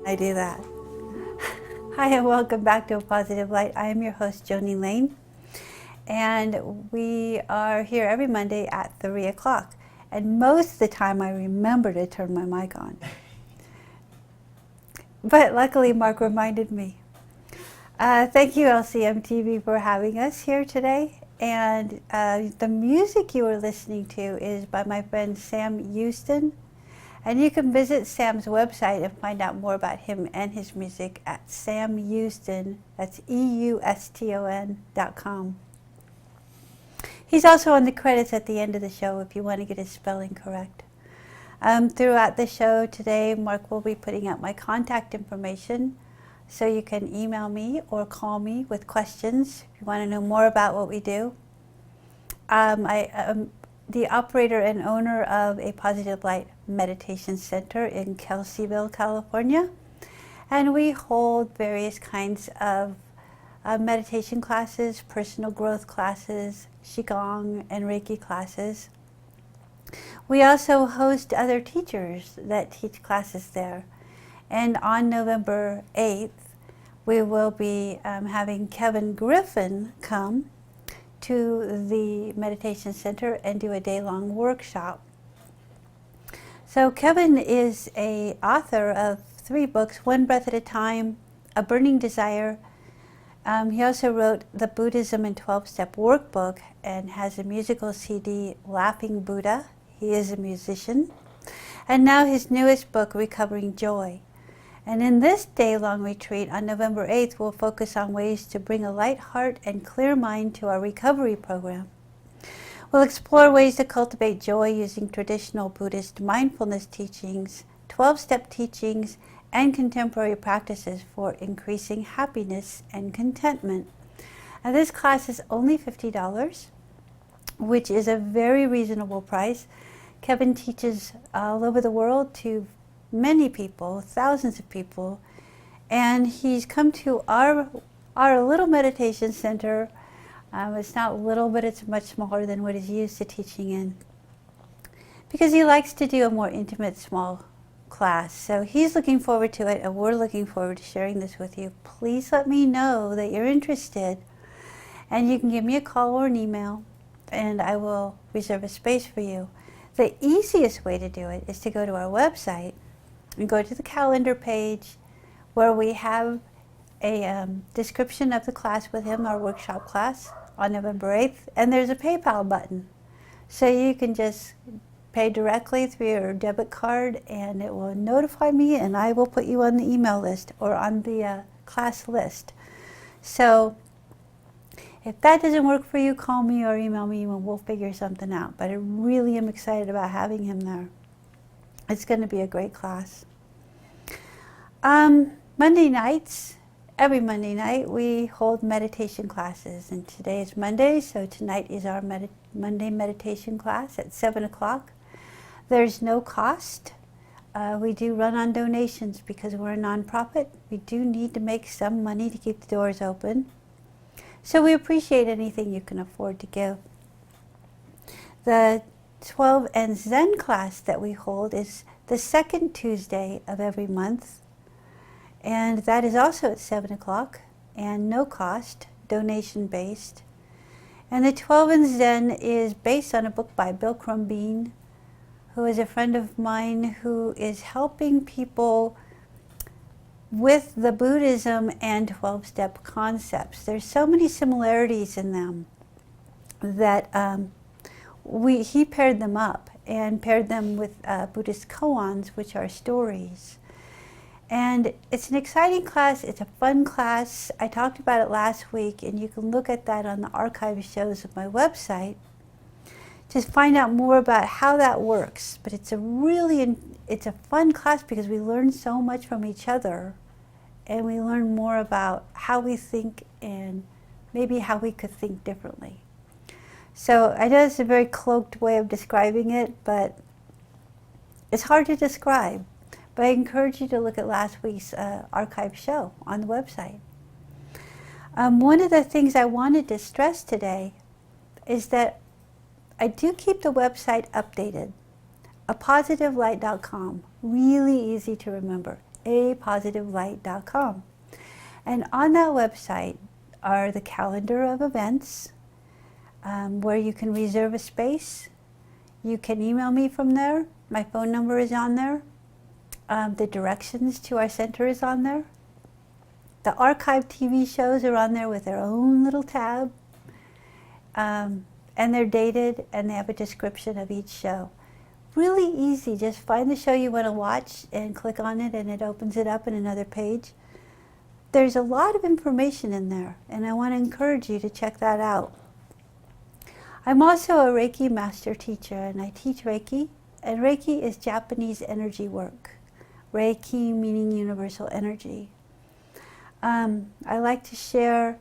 I do that. Hi, and welcome back to A Positive Light. I am your host, Joni Lane, and we are here every Monday at 3 o'clock. And most of the time I remember to turn my mic on. But luckily, Mark reminded me. Thank you, LCM TV, for having us here today. And the music you are listening to is by my friend Sam Houston. And you can visit Sam's website and find out more about him and his music at Sam Houston, that's EUSTON.com. He's also on the credits at the end of the show if you want to get his spelling correct. Throughout the show today, Mark will be putting out my contact information, so you can email me or call me with questions if you want to know more about what we do. I am the operator and owner of a Positive Light Meditation Center in Kelseyville, California, and we hold various kinds of meditation classes, personal growth classes, Qigong and Reiki classes. We also host other teachers that teach classes there. And on November 8th, we will be having Kevin Griffin come to the Meditation Center and do a day-long workshop. So Kevin is an author of 3 books, One Breath at a Time, A Burning Desire. He also wrote the Buddhism in 12-Step Workbook and has a musical CD, Laughing Buddha. He is a musician. And now his newest book, Recovering Joy. And in this day-long retreat on November 8th, we'll focus on ways to bring a light heart and clear mind to our recovery program. We'll explore ways to cultivate joy using traditional Buddhist mindfulness teachings, 12-step teachings, and contemporary practices for increasing happiness and contentment. Now, this class is only $50, which is a very reasonable price. Kevin teaches all over the world to many people, thousands of people, and he's come to our little meditation center. It's not little, but it's much smaller than what he's used to teaching in, because he likes to do a more intimate, small class. So he's looking forward to it, and we're looking forward to sharing this with you. Please let me know that you're interested, and you can give me a call or an email, and I will reserve a space for you. The easiest way to do it is to go to our website and go to the calendar page where we have a description of the class with him, our workshop class, on November 8th, and there's a PayPal button. So you can just pay directly through your debit card, and it will notify me, and I will put you on the email list or on the class list. So if that doesn't work for you, call me or email me and we'll figure something out. But I really am excited about having him there. It's going to be a great class. Monday nights, every Monday night, we hold meditation classes. And today is Monday, so tonight is our Monday meditation class at 7 o'clock. There's no cost. We do run on donations because we're a nonprofit. We do need to make some money to keep the doors open. So we appreciate anything you can afford to give. The 12 and Zen class that we hold is the second Tuesday of every month, and that is also at 7 o'clock and no cost, donation based. And the 12 and Zen is based on a book by Bill Crumbeen, who is a friend of mine who is helping people with the Buddhism and 12-step concepts. There's so many similarities in them that he paired them up and paired them with Buddhist koans, which are stories. And it's an exciting class. It's a fun class. I talked about it last week, and you can look at that on the archive shows of my website to find out more about how that works. But it's a fun class because we learn so much from each other, and we learn more about how we think and maybe how we could think differently. So I know it's a very cloaked way of describing it, but it's hard to describe. But I encourage you to look at last week's archive show on the website. One of the things I wanted to stress today is that I do keep the website updated. apositivelight.com, really easy to remember. apositivelight.com. And on that website are the calendar of events, where you can reserve a space. You can email me from there. My phone number is on there. The directions to our center is on there. The archived TV shows are on there with their own little tab. And they're dated, and they have a description of each show. Really easy. Just find the show you want to watch and click on it, and it opens it up in another page. There's a lot of information in there, and I want to encourage you to check that out. I'm also a Reiki master teacher, and I teach Reiki, and Reiki is Japanese energy work. Reiki meaning universal energy. I like to share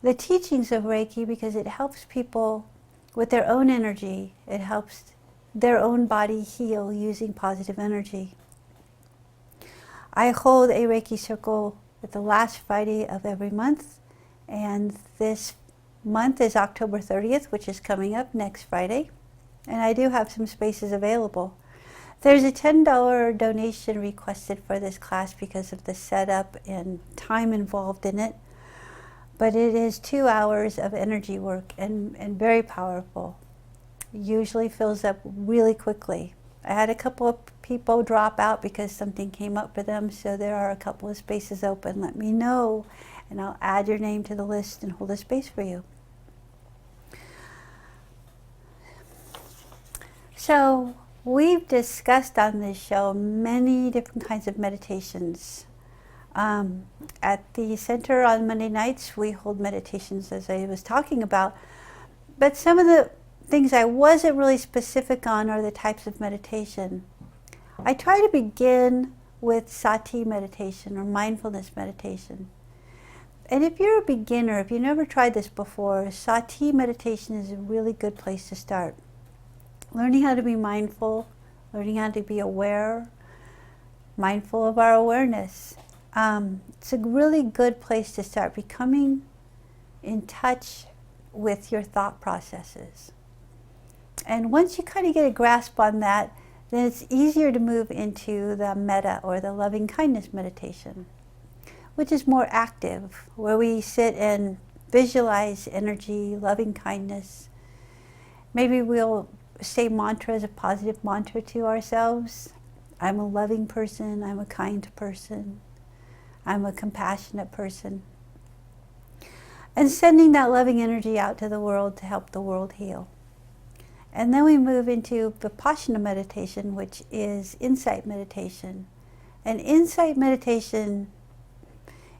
the teachings of Reiki because it helps people with their own energy. It helps their own body heal using positive energy. I hold a Reiki circle at the last Friday of every month, and this month is October 30th, which is coming up next Friday, and I do have some spaces available. There's a $10 donation requested for this class because of the setup and time involved in it, but it is 2 hours of energy work and very powerful. Usually fills up really quickly. I had a couple of people drop out because something came up for them, so there are a couple of spaces open. Let me know, and I'll add your name to the list and hold a space for you. So we've discussed on this show many different kinds of meditations. At the center on Monday nights, we hold meditations, as I was talking about, but some of the things I wasn't really specific on are the types of meditation. I try to begin with sati meditation or mindfulness meditation. And if you're a beginner, if you've never tried this before, sati meditation is a really good place to start. Learning how to be mindful, learning how to be aware, mindful of our awareness. It's a really good place to start becoming in touch with your thought processes. And once you kind of get a grasp on that, then it's easier to move into the metta or the loving kindness meditation, which is more active, where we sit and visualize energy, loving kindness. Maybe we'll say mantras, a positive mantra to ourselves. I'm a loving person, I'm a kind person, I'm a compassionate person. And sending that loving energy out to the world to help the world heal. And then we move into Vipassana meditation, which is insight meditation. And insight meditation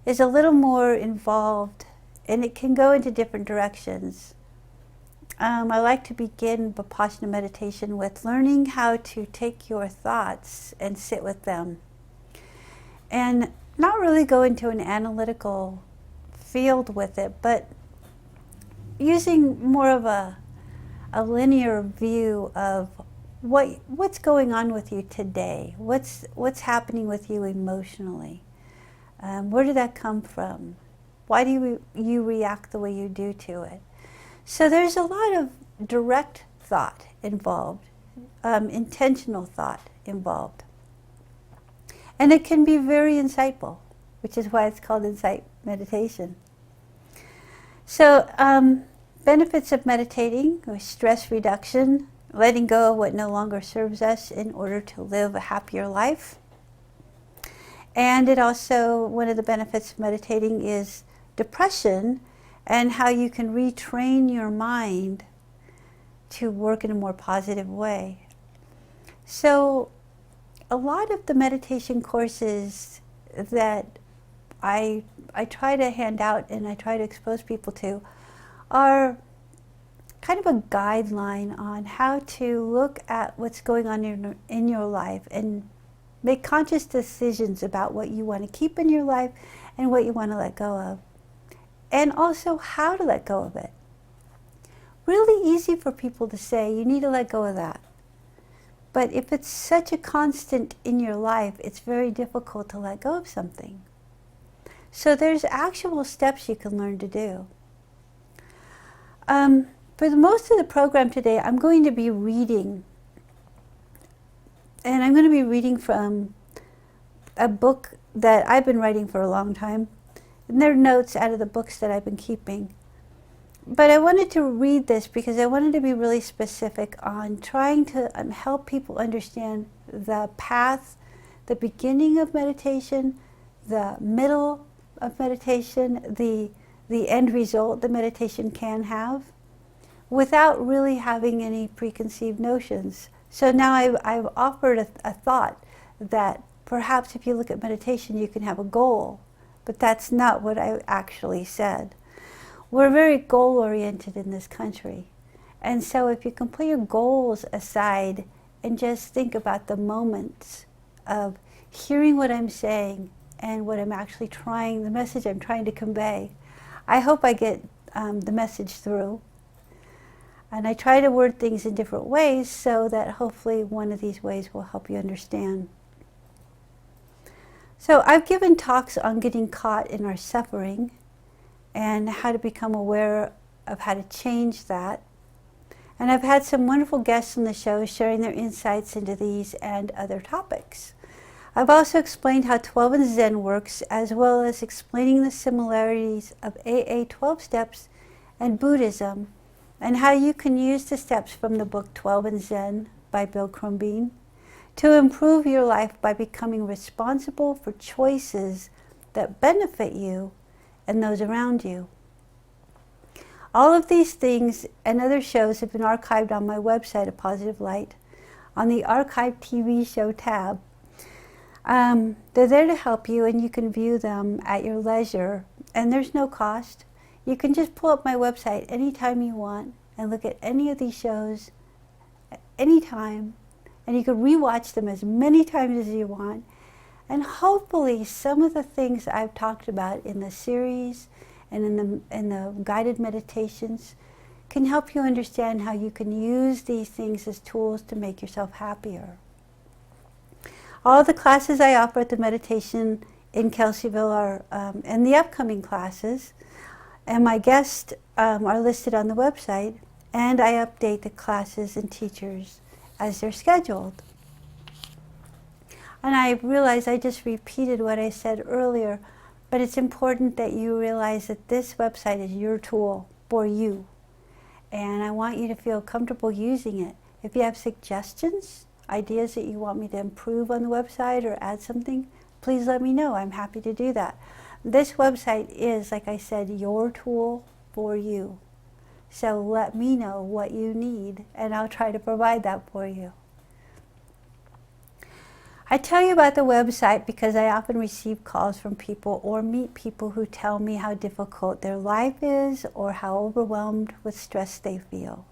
is a little more involved, and it can go into different directions. I like to begin Vipassana meditation with learning how to take your thoughts and sit with them. And not really go into an analytical field with it, but using more of a linear view of what's going on with you today, what's happening with you emotionally, where did that come from, why do you react the way you do to it. So there's a lot of direct thought involved, intentional thought involved, and it can be very insightful, which is why it's called insight meditation. So benefits of meditating are stress reduction, letting go of what no longer serves us in order to live a happier life. And it also, one of the benefits of meditating is depression and how you can retrain your mind to work in a more positive way. So a lot of the meditation courses that I try to hand out and I try to expose people to are kind of a guideline on how to look at what's going on in your life and make conscious decisions about what you want to keep in your life and what you want to let go of. And also how to let go of it. Really easy for people to say, you need to let go of that. But if it's such a constant in your life, it's very difficult to let go of something. So there's actual steps you can learn to do. For the most of the program today, I'm going to be reading. And I'm going to be reading from a book that I've been writing for a long time, and they're notes out of the books that I've been keeping. But I wanted to read this because I wanted to be really specific on trying to help people understand the path, the beginning of meditation, the middle of meditation, the end result the meditation can have, without really having any preconceived notions. So now I've offered a thought that perhaps if you look at meditation you can have a goal, but that's not what I actually said. We're very goal-oriented in this country. And so if you can put your goals aside and just think about the moments of hearing what I'm saying and what I'm actually trying, the message I'm trying to convey, I hope I get the message through. And I try to word things in different ways so that hopefully one of these ways will help you understand. So I've given talks on getting caught in our suffering and how to become aware of how to change that. And I've had some wonderful guests on the show sharing their insights into these and other topics. I've also explained how 12 and Zen works, as well as explaining the similarities of AA 12 steps and Buddhism, and how you can use the steps from the book 12 and Zen by Bill Crumbeen to improve your life by becoming responsible for choices that benefit you and those around you. All of these things and other shows have been archived on my website, A Positive Light, on the Archive TV Show tab. They're there to help you, and you can view them at your leisure, and there's no cost. You can just pull up my website anytime you want and look at any of these shows at any time, and you can rewatch them as many times as you want. And hopefully some of the things I've talked about in the series and in the guided meditations can help you understand how you can use these things as tools to make yourself happier. All the classes I offer at the meditation in Kelseyville are, and the upcoming classes, and my guests are listed on the website, and I update the classes and teachers as they're scheduled. And I realize I just repeated what I said earlier, but it's important that you realize that this website is your tool for you. And I want you to feel comfortable using it. If you have suggestions, ideas that you want me to improve on the website or add something, please let me know. I'm happy to do that. This website is, like I said, your tool for you. So let me know what you need, and I'll try to provide that for you. I tell you about the website because I often receive calls from people or meet people who tell me how difficult their life is or how overwhelmed with stress they feel.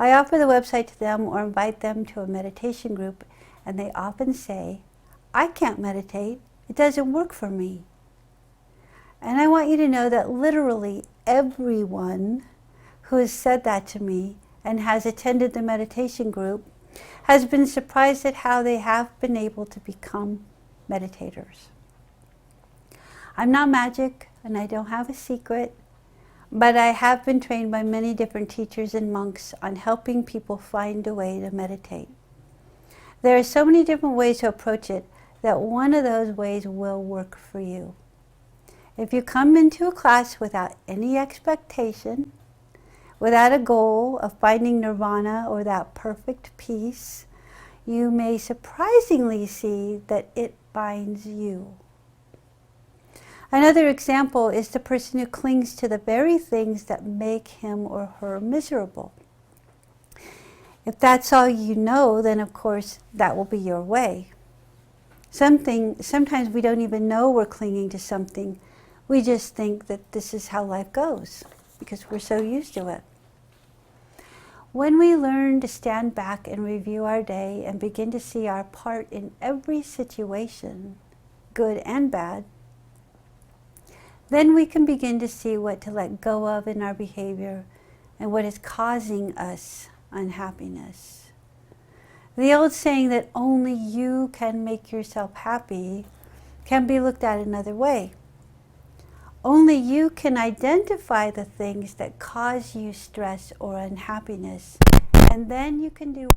I offer the website to them or invite them to a meditation group, and they often say, "I can't meditate. It doesn't work for me." And I want you to know that literally everyone who has said that to me and has attended the meditation group has been surprised at how they have been able to become meditators. I'm not magic and I don't have a secret, but I have been trained by many different teachers and monks on helping people find a way to meditate. There are so many different ways to approach it that one of those ways will work for you. If you come into a class without any expectation, without a goal of finding nirvana or that perfect peace, you may surprisingly see that it finds you. Another example is the person who clings to the very things that make him or her miserable. If that's all you know, then of course that will be your way. Sometimes we don't even know we're clinging to something. We just think that this is how life goes because we're so used to it. When we learn to stand back and review our day and begin to see our part in every situation, good and bad, then we can begin to see what to let go of in our behavior and what is causing us unhappiness. The old saying that only you can make yourself happy can be looked at another way. Only you can identify the things that cause you stress or unhappiness, and then you can do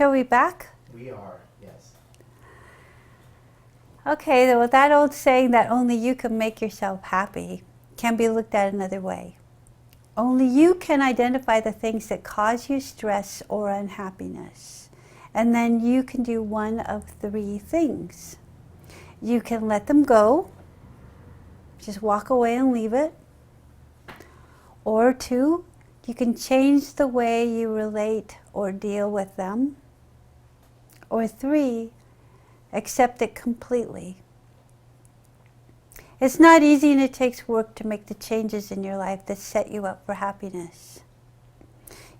So are we back? We are, yes. Okay, well, that old saying that only you can make yourself happy can be looked at another way. Only you can identify the things that cause you stress or unhappiness. And then you can do one of three things. You can let them go, just walk away and leave it. Or two, you can change the way you relate or deal with them. Or three, accept it completely. It's not easy, and it takes work to make the changes in your life that set you up for happiness.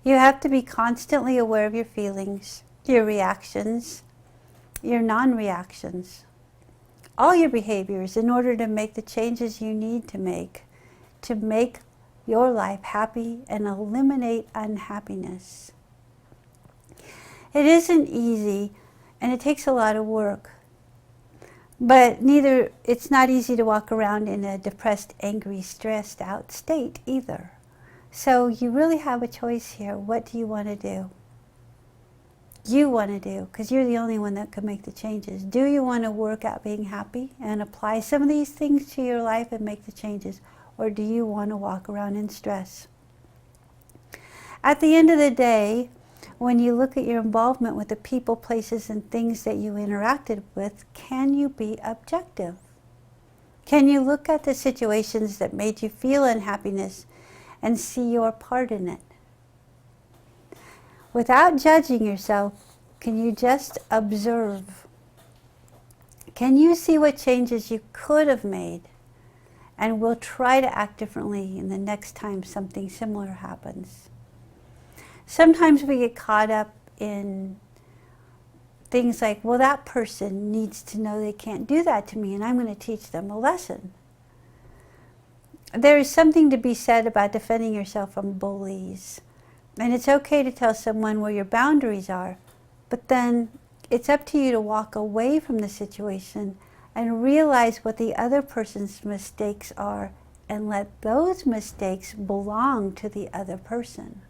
You have to be constantly aware of your feelings, your reactions, your non-reactions, all your behaviors in order to make the changes you need to make your life happy and eliminate unhappiness. It isn't easy, and it takes a lot of work. But it's not easy to walk around in a depressed, angry, stressed out state either. So you really have a choice here. What do you want to do? You want to do, because you're the only one that can make the changes. Do you want to work at being happy and apply some of these things to your life and make the changes? Or do you want to walk around in stress? At the end of the day, when you look at your involvement with the people, places, and things that you interacted with, can you be objective? Can you look at the situations that made you feel unhappiness and see your part in it? Without judging yourself, can you just observe? Can you see what changes you could have made? And we'll try to act differently in the next time something similar happens. Sometimes we get caught up in things like, well, that person needs to know they can't do that to me, and I'm going to teach them a lesson. There is something to be said about defending yourself from bullies. And it's okay to tell someone where your boundaries are, but then it's up to you to walk away from the situation and realize what the other person's mistakes are and let those mistakes belong to the other person.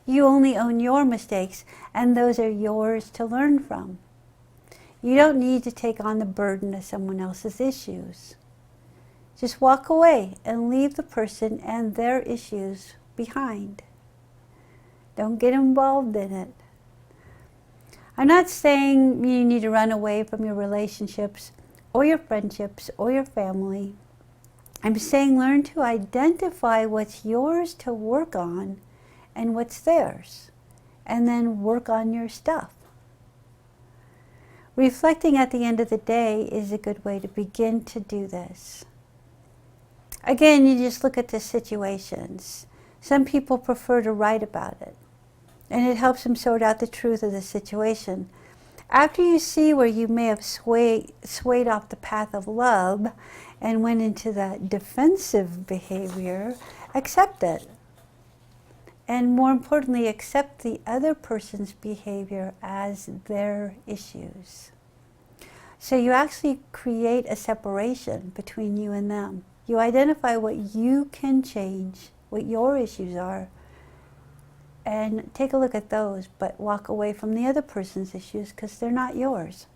You only own your mistakes, and those are yours to learn from. You don't need to take on the burden of someone else's issues. Just walk away and leave the person and their issues behind. Don't get involved in it. I'm not saying you need to run away from your relationships or your friendships or your family. I'm saying learn to identify what's yours to work on and what's theirs, and then work on your stuff. Reflecting at the end of the day is a good way to begin to do this. Again, you just look at the situations. Some people prefer to write about it, and it helps them sort out the truth of the situation. After you see where you may have swayed off the path of love and went into the defensive behavior, accept it. And more importantly, accept the other person's behavior as their issues. So you actually create a separation between you and them. You identify what you can change, what your issues are, and take a look at those, but walk away from the other person's issues because they're not yours.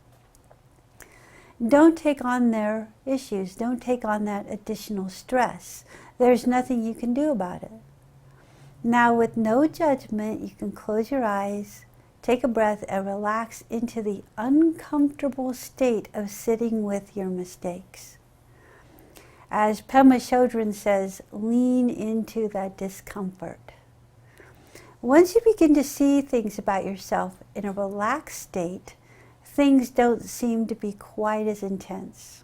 Don't take on their issues. Don't take on that additional stress. There's nothing you can do about it. Now, with no judgment, you can close your eyes, take a breath, and relax into the uncomfortable state of sitting with your mistakes. As Pema Chodron says, lean into that discomfort. Once you begin to see things about yourself in a relaxed state, things don't seem to be quite as intense.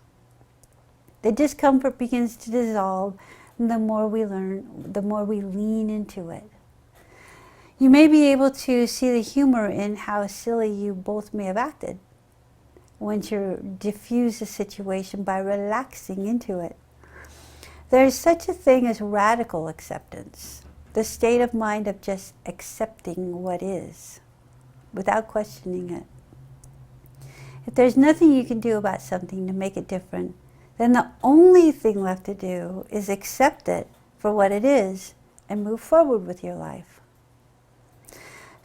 The discomfort begins to dissolve, and the more we learn, the more we lean into it. You may be able to see the humor in how silly you both may have acted once you diffuse the situation by relaxing into it. There is such a thing as radical acceptance, the state of mind of just accepting what is, without questioning it. If there's nothing you can do about something to make it different, then the only thing left to do is accept it for what it is and move forward with your life.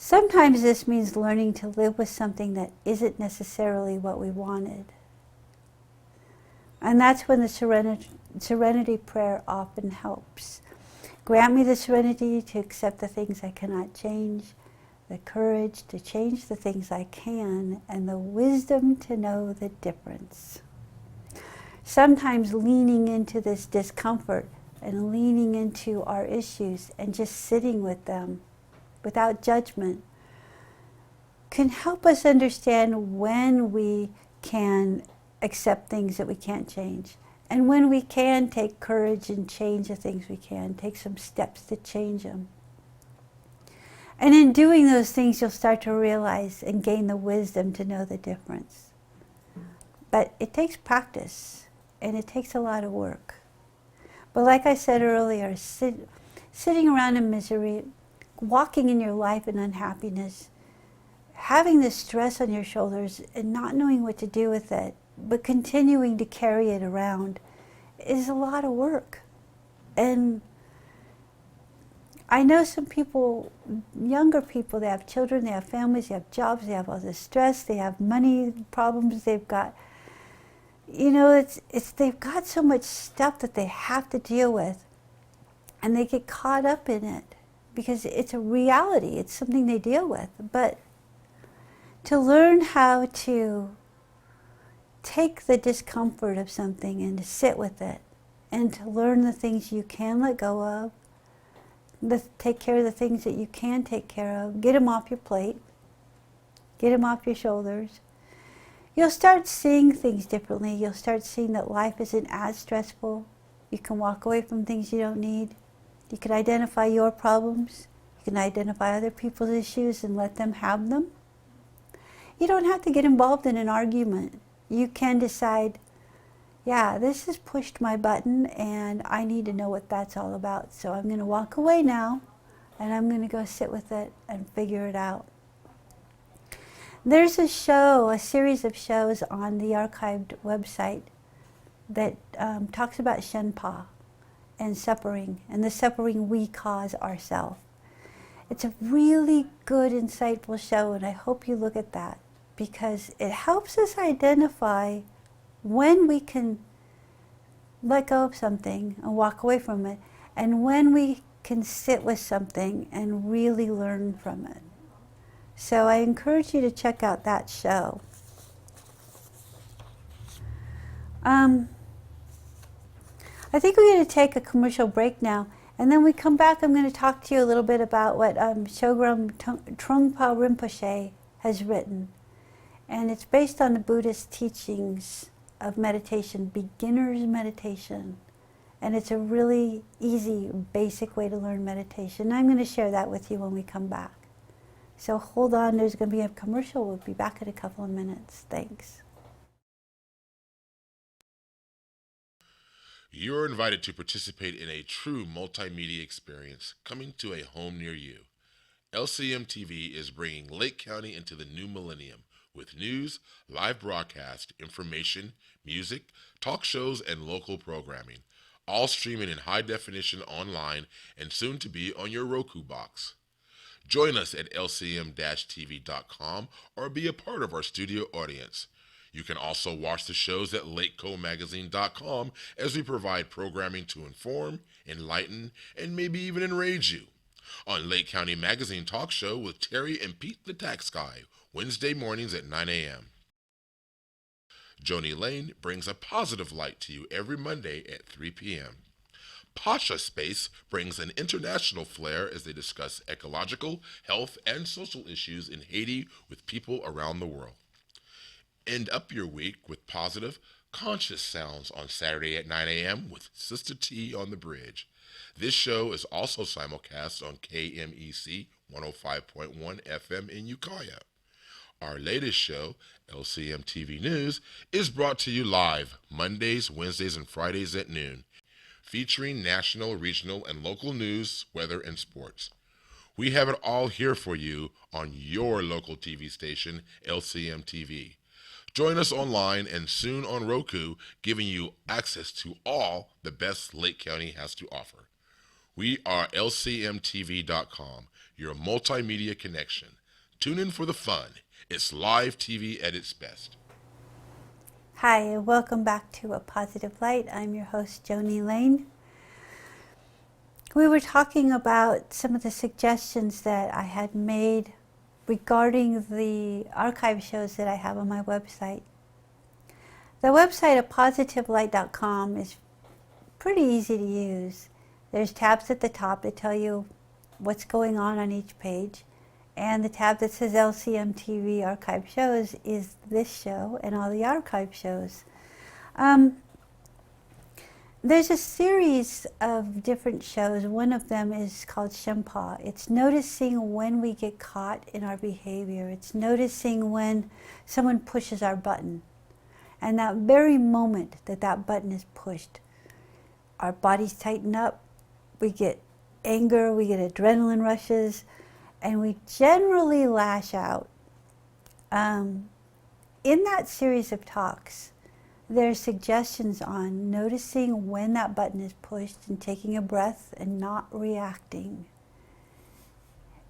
Sometimes this means learning to live with something that isn't necessarily what we wanted. And that's when the serenity prayer often helps. Grant me the serenity to accept the things I cannot change, the courage to change the things I can, and the wisdom to know the difference. Sometimes leaning into this discomfort and leaning into our issues and just sitting with them without judgment can help us understand when we can accept things that we can't change, and when we can take courage and change the things we can, take some steps to change them. And in doing those things, you'll start to realize and gain the wisdom to know the difference. But it takes practice, and it takes a lot of work. But like I said earlier, sitting around in misery, walking in your life in unhappiness, having this stress on your shoulders and not knowing what to do with it, but continuing to carry it around, is a lot of work. And I know some people, younger people, they have children, they have families, they have jobs, they have all this stress, they have money problems, they've got, they've got so much stuff that they have to deal with, and they get caught up in it because it's a reality, it's something they deal with. But to learn how to take the discomfort of something and to sit with it, and to learn the things you can let go of, take care of the things that you can take care of, get them off your plate, get them off your shoulders. You'll start seeing things differently. You'll start seeing that life isn't as stressful. You can walk away from things you don't need. You can identify your problems. You can identify other people's issues and let them have them. You don't have to get involved in an argument. You can decide, yeah, this has pushed my button and I need to know what that's all about. So I'm going to walk away now and I'm going to go sit with it and figure it out. There's a series of shows on the archived website that talks about Shenpa and suffering, and the suffering we cause ourselves. It's a really good, insightful show, and I hope you look at that, because it helps us identify when we can let go of something and walk away from it, and when we can sit with something and really learn from it. So I encourage you to check out that show. I think we're going to take a commercial break now, and then we come back. I'm going to talk to you a little bit about what Chogyam Trungpa Rinpoche has written. And it's based on the Buddhist teachings of meditation, beginner's meditation. And it's a really easy, basic way to learn meditation. I'm going to share that with you when we come back. So hold on, there's going to be a commercial. We'll be back in a couple of minutes. Thanks. You're invited to participate in a true multimedia experience coming to a home near you. LCM TV is bringing Lake County into the new millennium with news, live broadcast, information, music, talk shows, and local programming, all streaming in high definition online and soon to be on your Roku box. Join us at lcm-tv.com or be a part of our studio audience. You can also watch the shows at lakecomagazine.com as we provide programming to inform, enlighten, and maybe even enrage you. On Lake County Magazine Talk Show with Terry and Pete the Tax Guy, Wednesday mornings at 9 a.m. Joni Lane brings a positive light to you every Monday at 3 p.m. Pasha Space brings an international flair as they discuss ecological, health, and social issues in Haiti with people around the world. End up your week with positive, conscious sounds on Saturday at 9 a.m. with Sister T on the Bridge. This show is also simulcast on KMEC 105.1 FM in Ukiah. Our latest show, LCM TV News, is brought to you live Mondays, Wednesdays, and Fridays at noon, featuring national, regional, and local news, weather, and sports. We have it all here for you on your local TV station, LCM TV. Join us online and soon on Roku, giving you access to all the best Lake County has to offer. We are lcmtv.com, your multimedia connection. Tune in for the fun. It's live TV at its best. Hi, and welcome back to A Positive Light. I'm your host, Joni Lane. We were talking about some of the suggestions that I had made regarding the archive shows that I have on my website. The website, apositivelight.com, is pretty easy to use. There's tabs at the top that tell you what's going on each page. And the tab that says LCM TV Archive Shows is this show and all the archive shows. There's a series of different shows. One of them is called Shempa. It's noticing when we get caught in our behavior. It's noticing when someone pushes our button. And that very moment that that button is pushed, our bodies tighten up, we get anger, we get adrenaline rushes, and we generally lash out. In that series of talks, there's suggestions on noticing when that button is pushed and taking a breath and not reacting.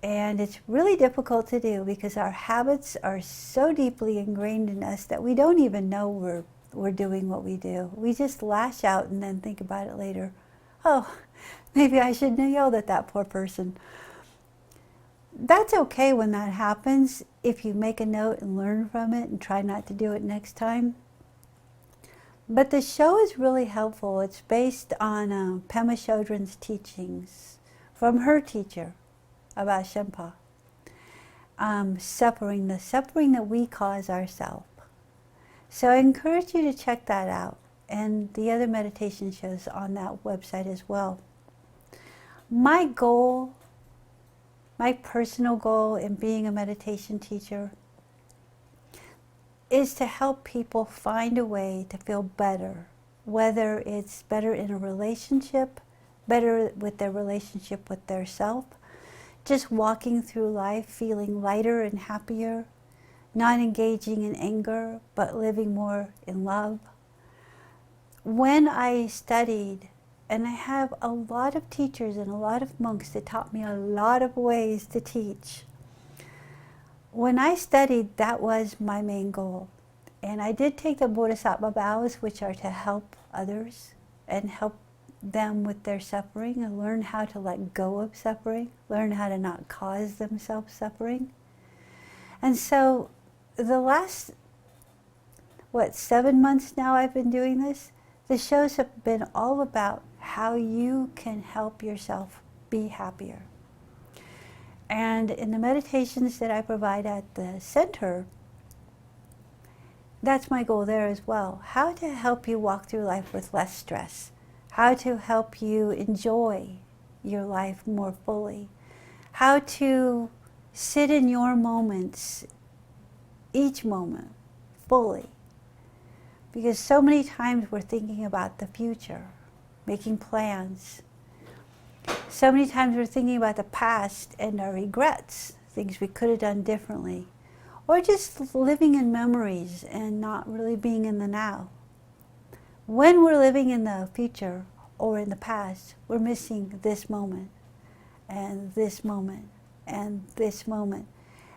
And it's really difficult to do because our habits are so deeply ingrained in us that we don't even know we're doing what we do. We just lash out and then think about it later. Oh, maybe I shouldn't have yelled at that poor person. That's okay when that happens if you make a note and learn from it and try not to do it next time. But the show is really helpful. It's based on Pema Chodron's teachings from her teacher about Shempa. Suffering, the suffering that we cause ourselves. So I encourage you to check that out and the other meditation shows on that website as well. My goal, my personal goal in being a meditation teacher is to help people find a way to feel better, whether it's better in a relationship, better with their relationship with their self, just walking through life feeling lighter and happier, not engaging in anger, but living more in love. When I studied, and I have a lot of teachers and a lot of monks that taught me a lot of ways to teach. When I studied, that was my main goal. And I did take the Bodhisattva vows, which are to help others and help them with their suffering and learn how to let go of suffering, learn how to not cause themselves suffering. And so the last, 7 months now I've been doing this, the shows have been all about how you can help yourself be happier. And in the meditations that I provide at the center, that's my goal there as well. How to help you walk through life with less stress. How to help you enjoy your life more fully. How to sit in your moments, each moment, fully. Because so many times we're thinking about the future, making plans. So many times we're thinking about the past and our regrets, things we could have done differently. Or just living in memories and not really being in the now. When we're living in the future or in the past, we're missing this moment, and this moment, and this moment.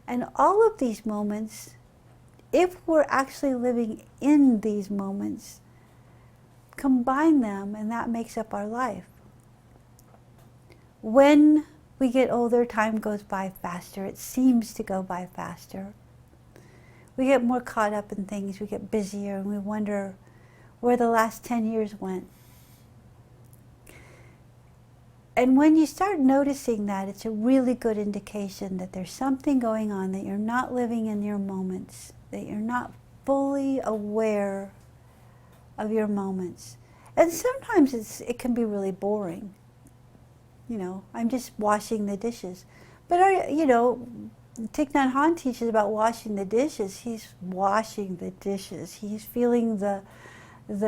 And all of these moments, if we're actually living in these moments, combine them and that makes up our life. When we get older, time goes by faster. It seems to go by faster. We get more caught up in things, we get busier, and we wonder where the last 10 years went. And when you start noticing that, it's a really good indication that there's something going on, that you're not living in your moments, that you're not fully aware of your moments. And sometimes it can be really boring. You know, I'm just washing the dishes. But, Thich Nhat Hanh teaches about washing the dishes. He's washing the dishes. He's feeling the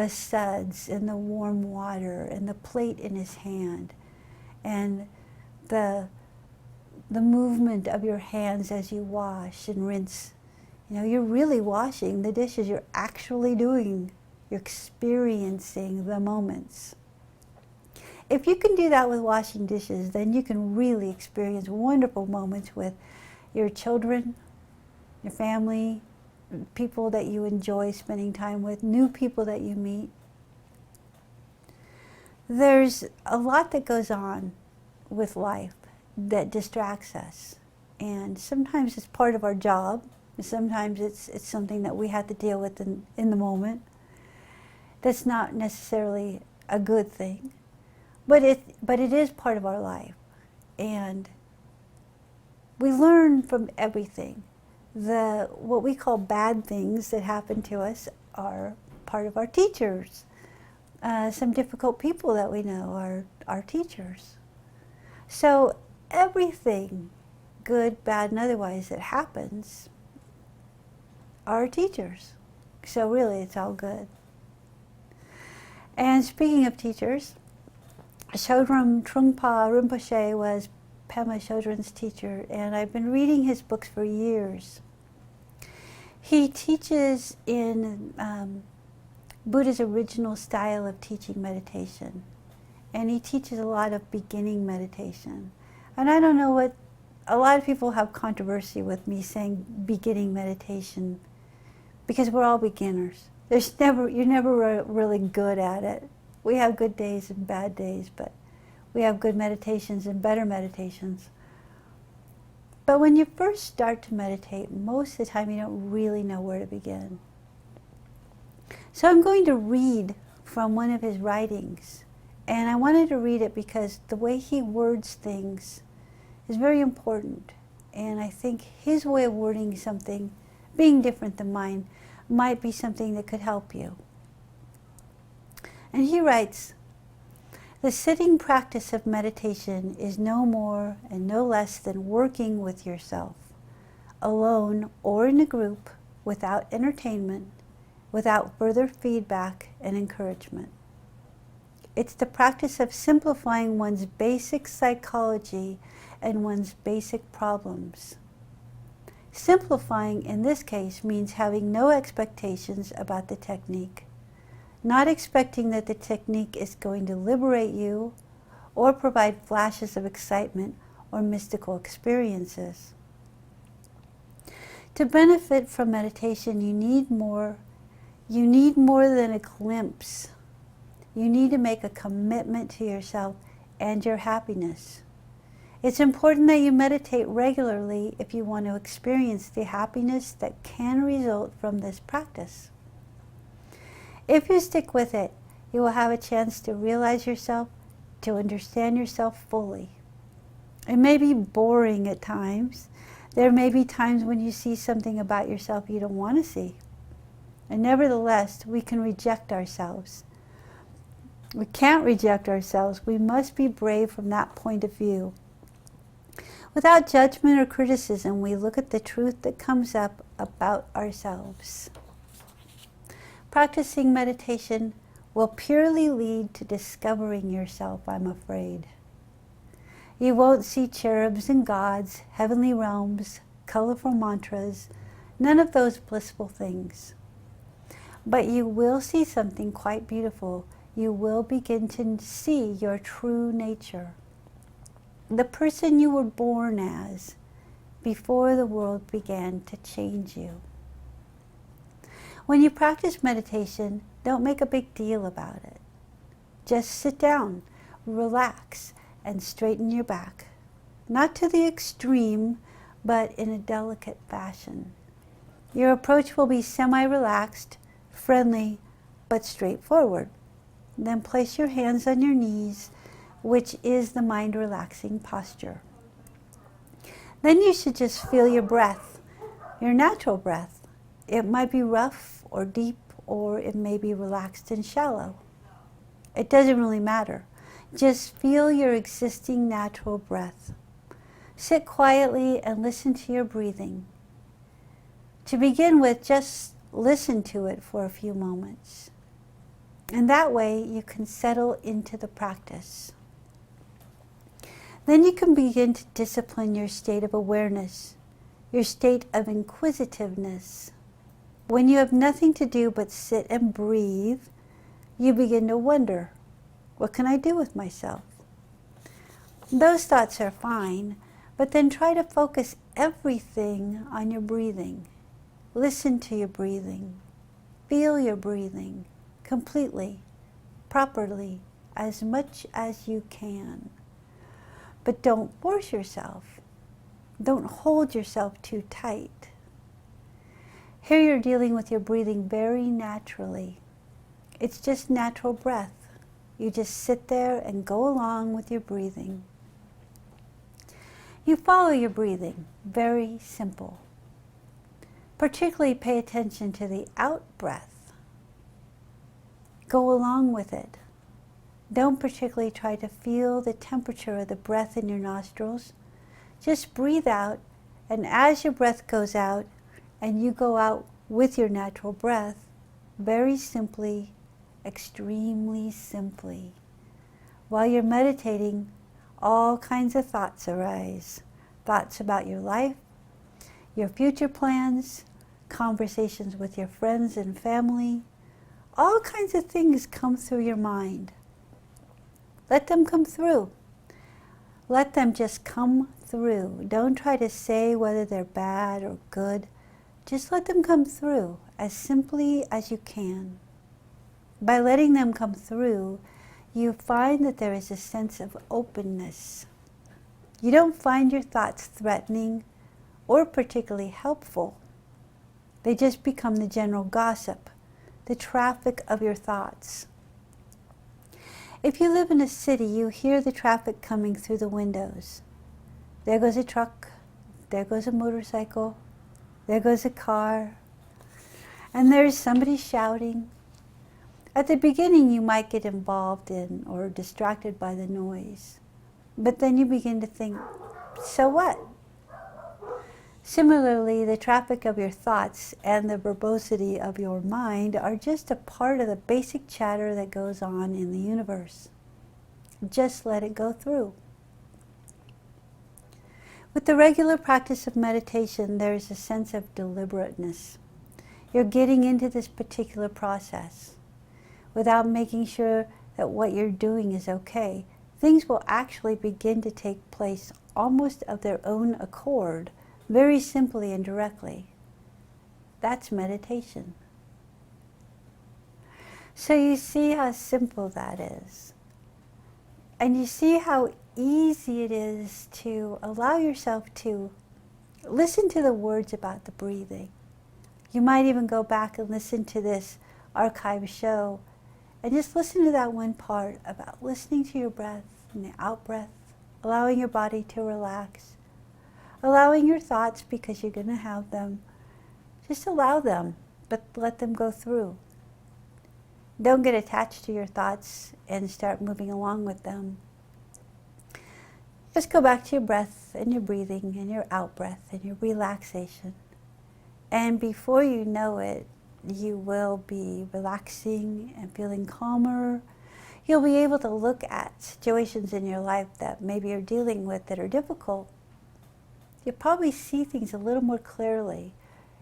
suds and the warm water and the plate in his hand and the movement of your hands as you wash and rinse. You're really washing the dishes. You're actually you're experiencing the moments. If you can do that with washing dishes, then you can really experience wonderful moments with your children, your family, people that you enjoy spending time with, new people that you meet. There's a lot that goes on with life that distracts us. And sometimes it's part of our job. Sometimes it's something that we have to deal with in the moment. That's not necessarily a good thing. But it is part of our life. And we learn from everything. What we call bad things that happen to us are part of our teachers. Some difficult people that we know are our teachers. So everything, good, bad, and otherwise, that happens are our teachers. So really, it's all good. And speaking of teachers, Shodram Trungpa Rinpoche was Pema Chodron's teacher, and I've been reading his books for years. He teaches in Buddha's original style of teaching meditation, and he teaches a lot of beginning meditation. And I don't know what, a lot of people have controversy with me saying beginning meditation, because we're all beginners. You're never really good at it. We have good days and bad days, but we have good meditations and better meditations. But when you first start to meditate, most of the time you don't really know where to begin. So I'm going to read from one of his writings. And I wanted to read it because the way he words things is very important. And I think his way of wording something, being different than mine, might be something that could help you. And he writes, "The sitting practice of meditation is no more and no less than working with yourself, alone or in a group, without entertainment, without further feedback and encouragement. It's the practice of simplifying one's basic psychology and one's basic problems. Simplifying in this case means having no expectations about the technique, not expecting that the technique is going to liberate you or provide flashes of excitement or mystical experiences. To benefit from meditation, you need more than a glimpse. You need to make a commitment to yourself and your happiness. It's important that you meditate regularly if you want to experience the happiness that can result from this practice. If you stick with it, you will have a chance to realize yourself, to understand yourself fully. It may be boring at times. There may be times when you see something about yourself you don't want to see. And nevertheless, we can reject ourselves. We can't reject ourselves. We must be brave from that point of view. Without judgment or criticism, we look at the truth that comes up about ourselves. Practicing meditation will purely lead to discovering yourself, I'm afraid. You won't see cherubs and gods, heavenly realms, colorful mantras, none of those blissful things. But you will see something quite beautiful. You will begin to see your true nature. The person you were born as before the world began to change you. When you practice meditation, don't make a big deal about it. Just sit down, relax, and straighten your back. Not to the extreme, but in a delicate fashion. Your approach will be semi-relaxed, friendly, but straightforward. Then place your hands on your knees, which is the mind-relaxing posture. Then you should just feel your breath, your natural breath. It might be rough or deep, or it may be relaxed and shallow. It doesn't really matter. Just feel your existing natural breath. Sit quietly and listen to your breathing. To begin with, just listen to it for a few moments. And that way you can settle into the practice. Then you can begin to discipline your state of awareness, your state of inquisitiveness. When you have nothing to do but sit and breathe, you begin to wonder, what can I do with myself? Those thoughts are fine, but then try to focus everything on your breathing. Listen to your breathing. Feel your breathing completely, properly, as much as you can. But don't force yourself. Don't hold yourself too tight. Here you're dealing with your breathing very naturally. It's just natural breath. You just sit there and go along with your breathing. You follow your breathing, very simple. Particularly pay attention to the out breath. Go along with it. Don't particularly try to feel the temperature of the breath in your nostrils. Just breathe out, and as your breath goes out, and you go out with your natural breath, very simply, extremely simply. While you're meditating, all kinds of thoughts arise. Thoughts about your life, your future plans, conversations with your friends and family. All kinds of things come through your mind. Let them come through. Let them just come through. Don't try to say whether they're bad or good. Just let them come through as simply as you can. By letting them come through, you find that there is a sense of openness. You don't find your thoughts threatening or particularly helpful. They just become the general gossip, the traffic of your thoughts. If you live in a city, you hear the traffic coming through the windows. There goes a truck, there goes a motorcycle, there goes a car, and there's somebody shouting. At the beginning, you might get involved in or distracted by the noise, but then you begin to think, so what? Similarly, the traffic of your thoughts and the verbosity of your mind are just a part of the basic chatter that goes on in the universe. Just let it go through. With the regular practice of meditation, there is a sense of deliberateness. You're getting into this particular process without making sure that what you're doing is okay. Things will actually begin to take place almost of their own accord, very simply and directly. That's meditation. So you see how simple that is. And you see how easy it is to allow yourself to listen to the words about the breathing. You might even go back and listen to this archive show and just listen to that one part about listening to your breath and the out breath, allowing your body to relax, allowing your thoughts, because you're going to have them. Just allow them, but let them go through. Don't get attached to your thoughts and start moving along with them. Just go back to your breath and your breathing and your out breath and your relaxation. And before you know it, you will be relaxing and feeling calmer. You'll be able to look at situations in your life that maybe you're dealing with that are difficult. You'll probably see things a little more clearly.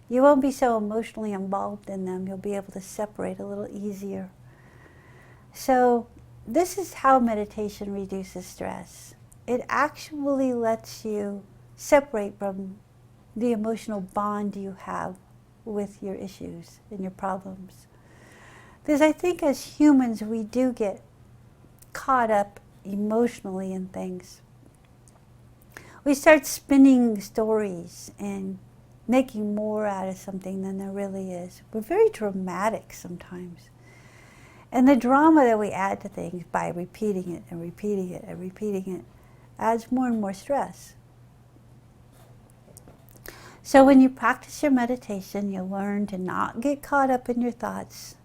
You won't be so emotionally involved in them. You'll be able to separate a little easier. So this is how meditation reduces stress. It actually lets you separate from the emotional bond you have with your issues and your problems. Because I think as humans, we do get caught up emotionally in things. We start spinning stories and making more out of something than there really is. We're very dramatic sometimes. And the drama that we add to things by repeating it and repeating it and repeating it adds more and more stress. So when you practice your meditation, you'll learn to not get caught up in your thoughts.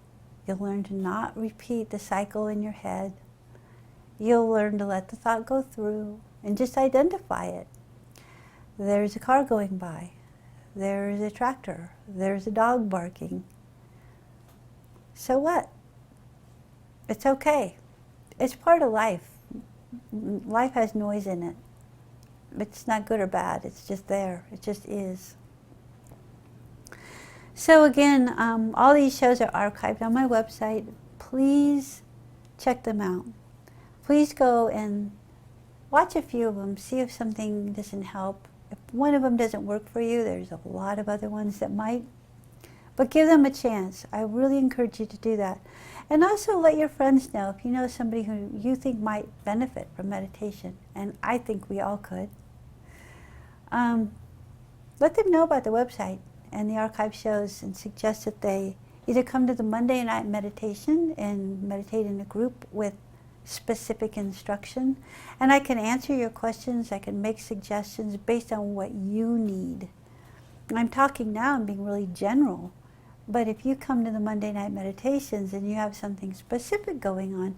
You'll learn to not repeat the cycle in your head. You'll learn to let the thought go through and just identify it. There's a car going by. There's a tractor. There's a dog barking. So what? It's okay. It's part of life. Life has noise in it. It's not good or bad. It's just there. It just is. So again, all these shows are archived on my website. Please check them out. Please go and watch a few of them, see if something doesn't help. If one of them doesn't work for you, there's a lot of other ones that might. But give them a chance. I really encourage you to do that. And also let your friends know if you know somebody who you think might benefit from meditation, and I think we all could. Let them know about the website and the archive shows, and suggest that they either come to the Monday night meditation and meditate in a group with specific instruction. And I can answer your questions. I can make suggestions based on what you need. I'm talking now, I'm being really general. But if you come to the Monday night meditations and you have something specific going on,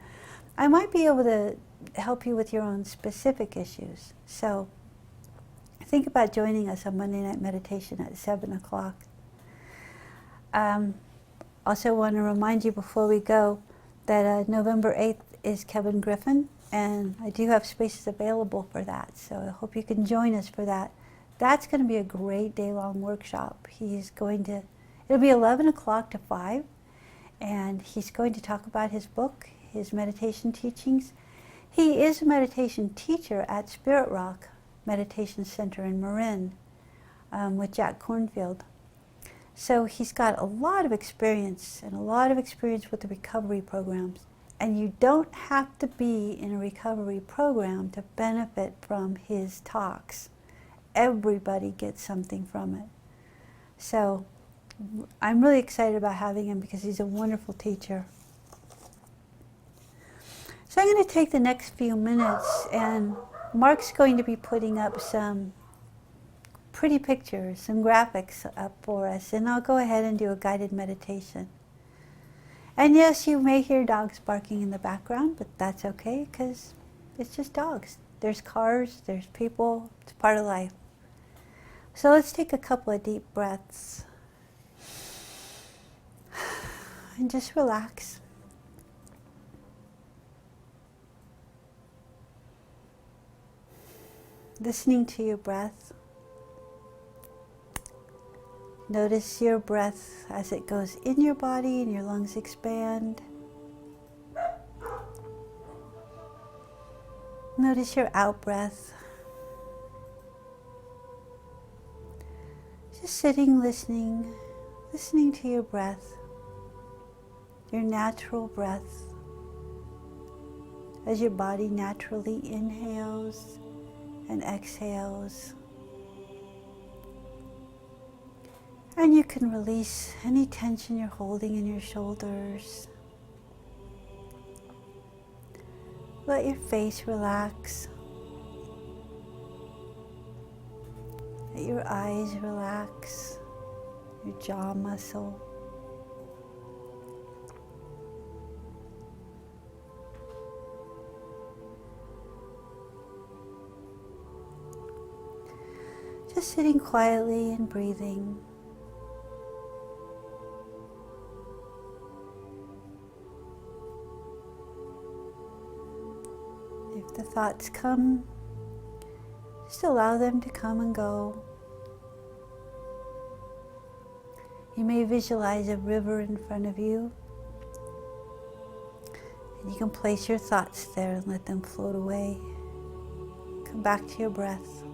I might be able to help you with your own specific issues. So think about joining us on Monday night meditation at 7 o'clock. Also want to remind you before we go that November 8th is Kevin Griffin, and I do have spaces available for that. So I hope you can join us for that. That's going to be a great day-long workshop. It'll be 11 o'clock to 5, and he's going to talk about his book, his meditation teachings. He is a meditation teacher at Spirit Rock Meditation Center in Marin with Jack Cornfield. So he's got a lot of experience with the recovery programs. And you don't have to be in a recovery program to benefit from his talks. Everybody gets something from it. So I'm really excited about having him because he's a wonderful teacher. So I'm going to take the next few minutes, and Mark's going to be putting up some pretty pictures, some graphics up for us, and I'll go ahead and do a guided meditation. And yes, you may hear dogs barking in the background, but that's okay because it's just dogs. There's cars, there's people, it's part of life. So let's take a couple of deep breaths and just relax. Listening to your breath. Notice your breath as it goes in your body and your lungs expand. Notice your out breath. Just sitting, listening to your breath, your natural breath, as your body naturally inhales and exhales. And you can release any tension you're holding in your shoulders. Let your face relax. Let your eyes relax, your jaw muscle. Just sitting quietly and breathing. If the thoughts come, just allow them to come and go. You may visualize a river in front of you, and you can place your thoughts there and let them float away. Come back to your breath.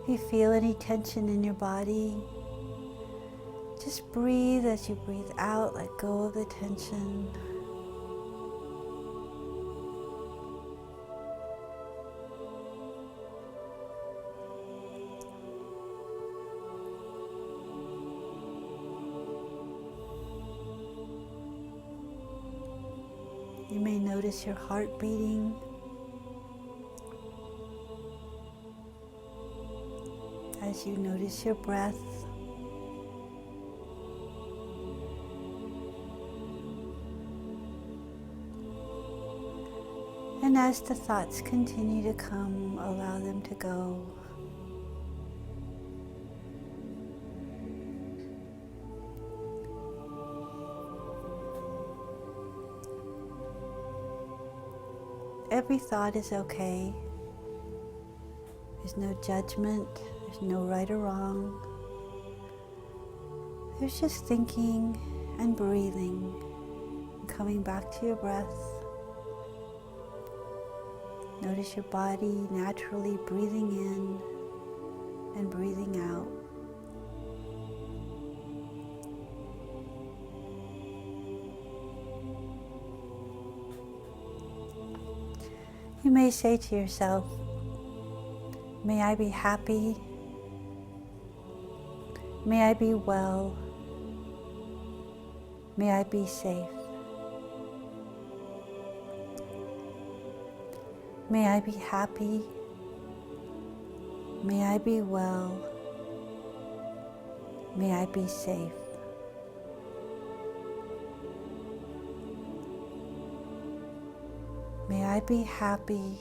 If you feel any tension in your body, just breathe as you breathe out, let go of the tension. You may notice your heart beating. As you notice your breath. And as the thoughts continue to come, allow them to go. Every thought is okay. There's no judgment, there's no right or wrong. There's just thinking and breathing, coming back to your breath. Notice your body naturally breathing in and breathing out. You may say to yourself, may I be happy, may I be well, may I be safe. May I be happy, may I be well, may I be safe. May I be happy,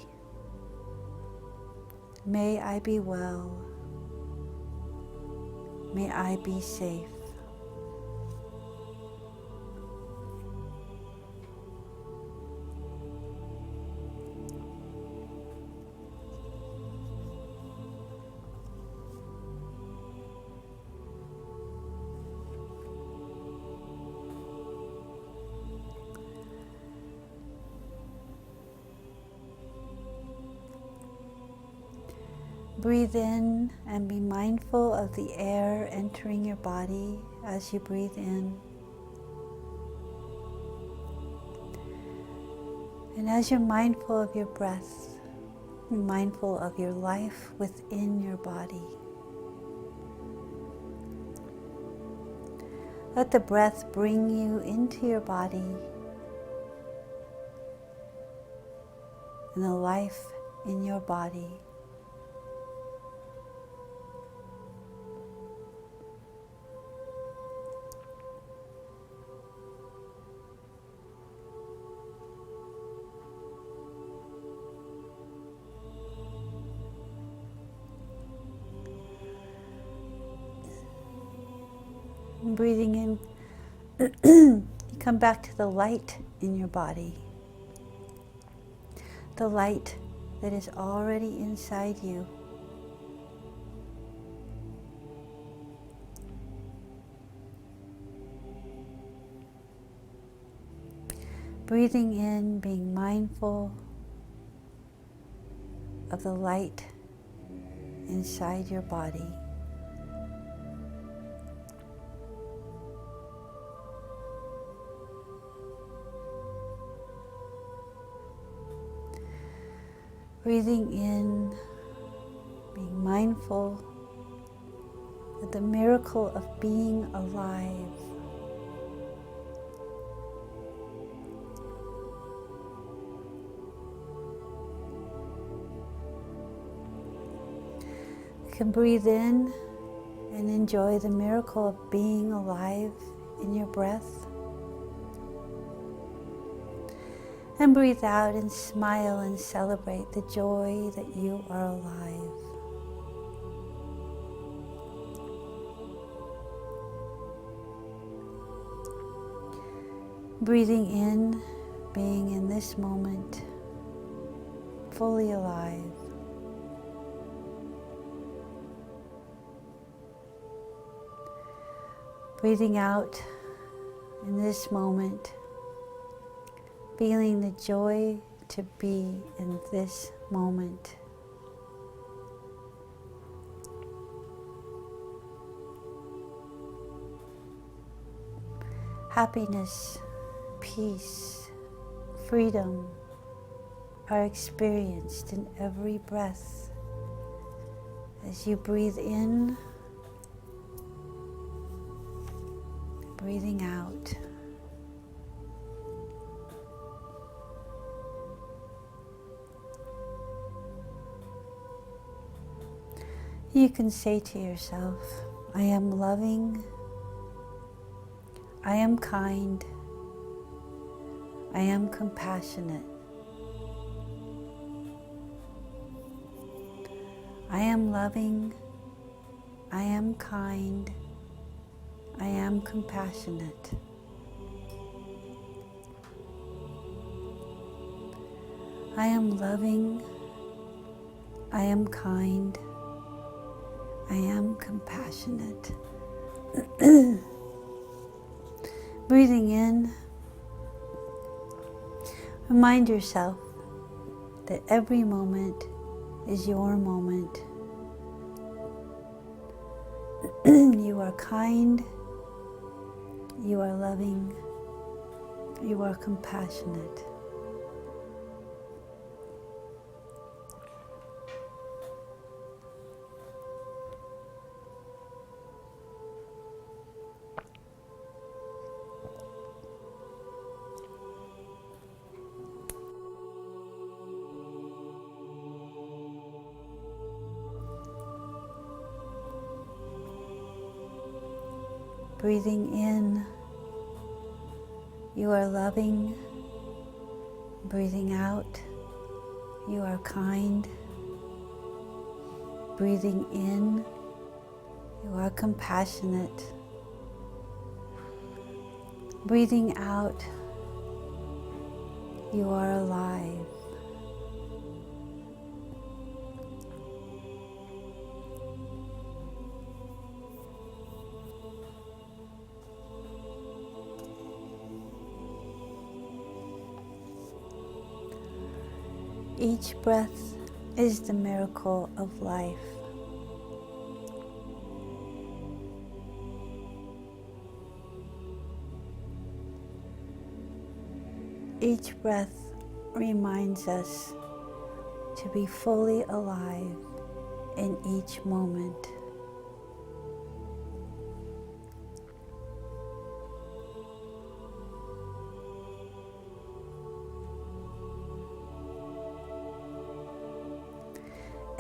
may I be well, may I be safe. Breathe in and be mindful of the air entering your body as you breathe in. And as you're mindful of your breath, you're mindful of your life within your body. Let the breath bring you into your body and the life in your body. Breathing in, you come back to the light in your body. The light that is already inside you. Breathing in, being mindful of the light inside your body. Breathing in, being mindful of the miracle of being alive. You can breathe in and enjoy the miracle of being alive in your breath. And breathe out and smile and celebrate the joy that you are alive. Breathing in, being in this moment, fully alive. Breathing out in this moment, feeling the joy to be in this moment. Happiness, peace, freedom are experienced in every breath as you breathe in, breathing out. You can say to yourself, I am loving, I am kind, I am compassionate, I am loving, I am kind, I am compassionate. I am loving, I am kind, I am compassionate. Breathe Breathing in, remind yourself that every moment is your moment. You are kind, you are loving, you are compassionate. Breathing in, you are loving. Breathing out, you are kind. Breathing in, you are compassionate. Breathing out, you are alive. Each breath is the miracle of life. Each breath reminds us to be fully alive in each moment.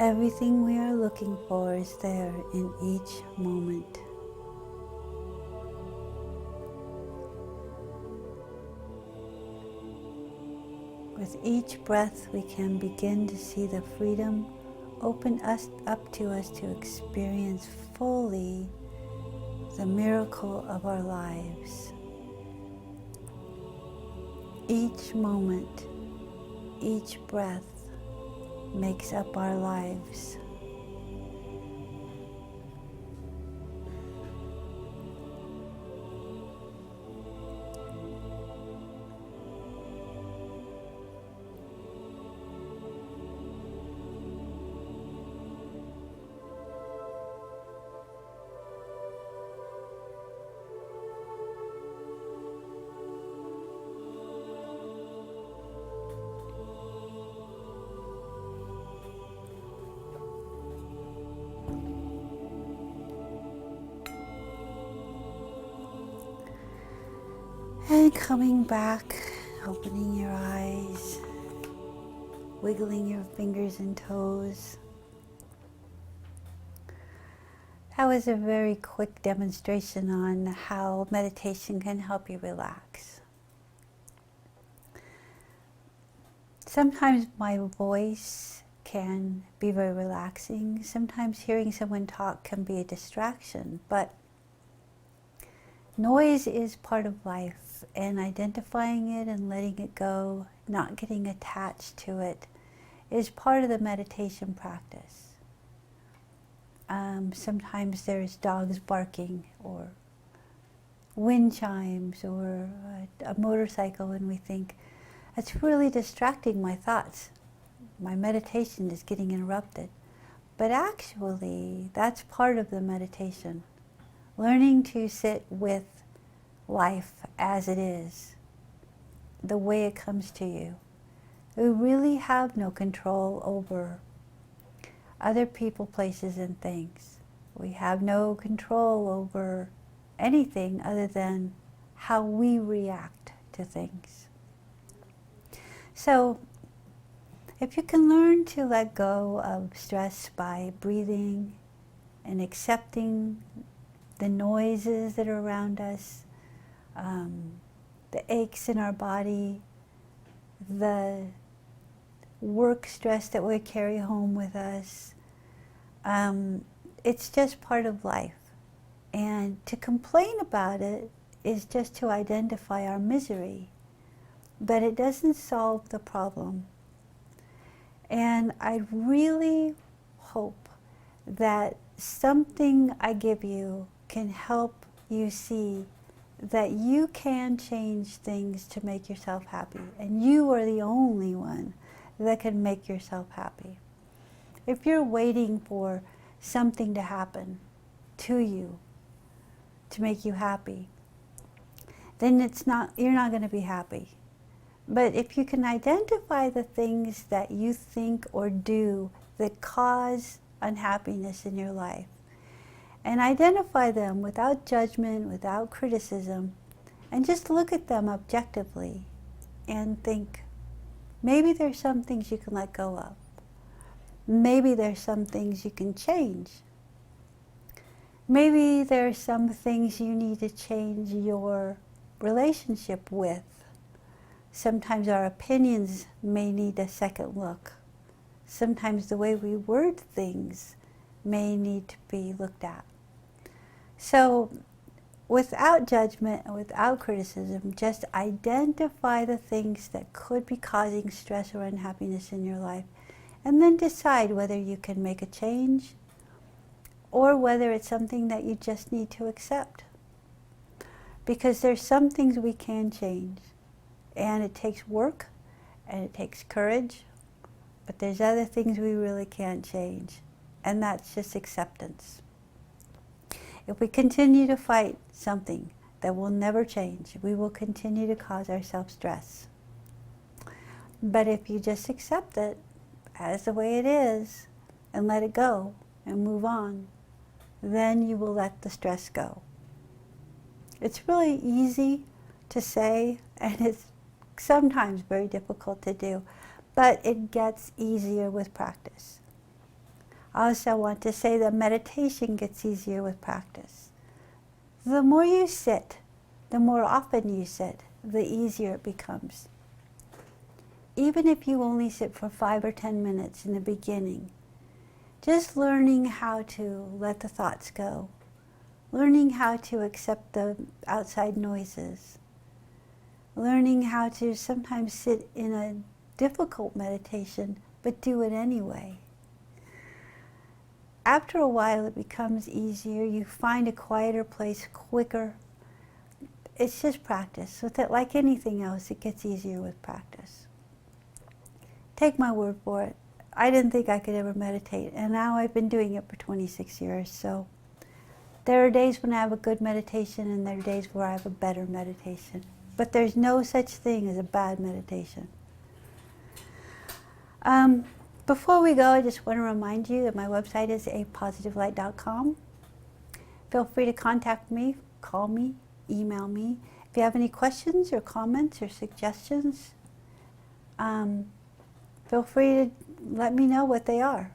Everything we are looking for is there in each moment. With each breath, we can begin to see the freedom open us up to us to experience fully the miracle of our lives. Each moment, each breath makes up our lives. And coming back, opening your eyes, wiggling your fingers and toes. That was a very quick demonstration on how meditation can help you relax. Sometimes my voice can be very relaxing. Sometimes hearing someone talk can be a distraction, but noise is part of life, and identifying it and letting it go, not getting attached to it, is part of the meditation practice. Sometimes there's dogs barking or wind chimes or a motorcycle, and we think, that's really distracting my thoughts. My meditation is getting interrupted. But actually, that's part of the meditation. Learning to sit with life as it is, the way it comes to you. We really have no control over other people, places, and things. We have no control over anything other than how we react to things. So, if you can learn to let go of stress by breathing and accepting the noises that are around us, the aches in our body, the work stress that we carry home with us, it's just part of life. And to complain about it is just to identify our misery, but it doesn't solve the problem. And I really hope that something I give you can help you see that you can change things to make yourself happy, and you are the only one that can make yourself happy. If you're waiting for something to happen to you to make you happy, then you're not going to be happy. But if you can identify the things that you think or do that cause unhappiness in your life, and identify them without judgment, without criticism, and just look at them objectively and think, maybe there's some things you can let go of. Maybe there's some things you can change. Maybe there's some things you need to change your relationship with. Sometimes our opinions may need a second look. Sometimes the way we word things may need to be looked at. So without judgment and without criticism, just identify the things that could be causing stress or unhappiness in your life, and then decide whether you can make a change or whether it's something that you just need to accept. Because there's some things we can change, and it takes work and it takes courage, but there's other things we really can't change, and that's just acceptance. If we continue to fight something that will never change, we will continue to cause ourselves stress. But if you just accept it as the way it is and let it go and move on, then you will let the stress go. It's really easy to say, and it's sometimes very difficult to do, but it gets easier with practice. I also want to say that meditation gets easier with practice. The more you sit, the more often you sit, the easier it becomes. Even if you only sit for 5 or 10 minutes in the beginning, just learning how to let the thoughts go, learning how to accept the outside noises, learning how to sometimes sit in a difficult meditation, but do it anyway. After a while, it becomes easier. You find a quieter place quicker. It's just practice. So that, like anything else, it gets easier with practice. Take my word for it. I didn't think I could ever meditate, and now I've been doing it for 26 years. So there are days when I have a good meditation, and there are days where I have a better meditation. But there's no such thing as a bad meditation. Before we go, I just want to remind you that my website is apositivelight.com. Feel free to contact me, call me, email me. If you have any questions or comments or suggestions, feel free to let me know what they are.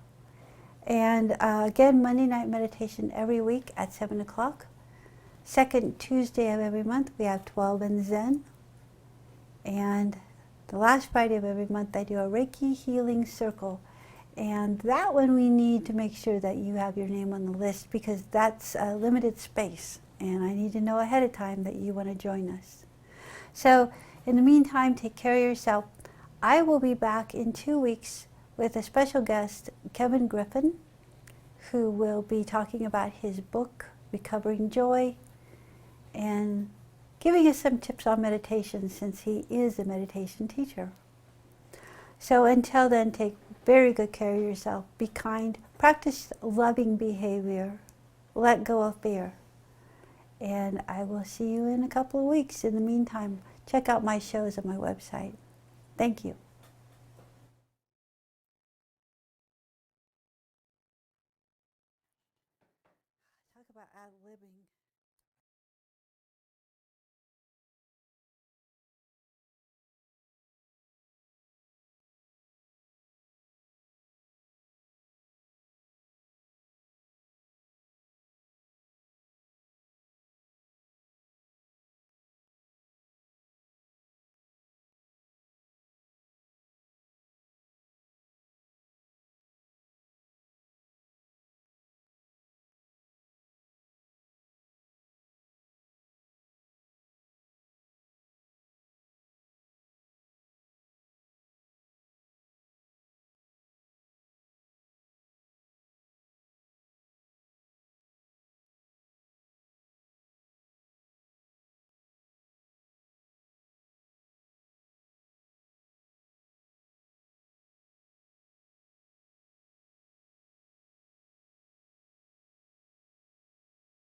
And again, Monday night meditation every week at 7 o'clock. Second Tuesday of every month, we have 12 in Zen. And the last Friday of every month, I do a Reiki Healing Circle. And that one we need to make sure that you have your name on the list, because that's a limited space. And I need to know ahead of time that you want to join us. So in the meantime, take care of yourself. I will be back in 2 weeks with a special guest, Kevin Griffin, who will be talking about his book, Recovering Joy, and giving us some tips on meditation, since he is a meditation teacher. So until then, take very good care of yourself. Be kind. Practice loving behavior. Let go of fear. And I will see you in a couple of weeks. In the meantime, check out my shows on my website. Thank you. Talk about ad-libbing.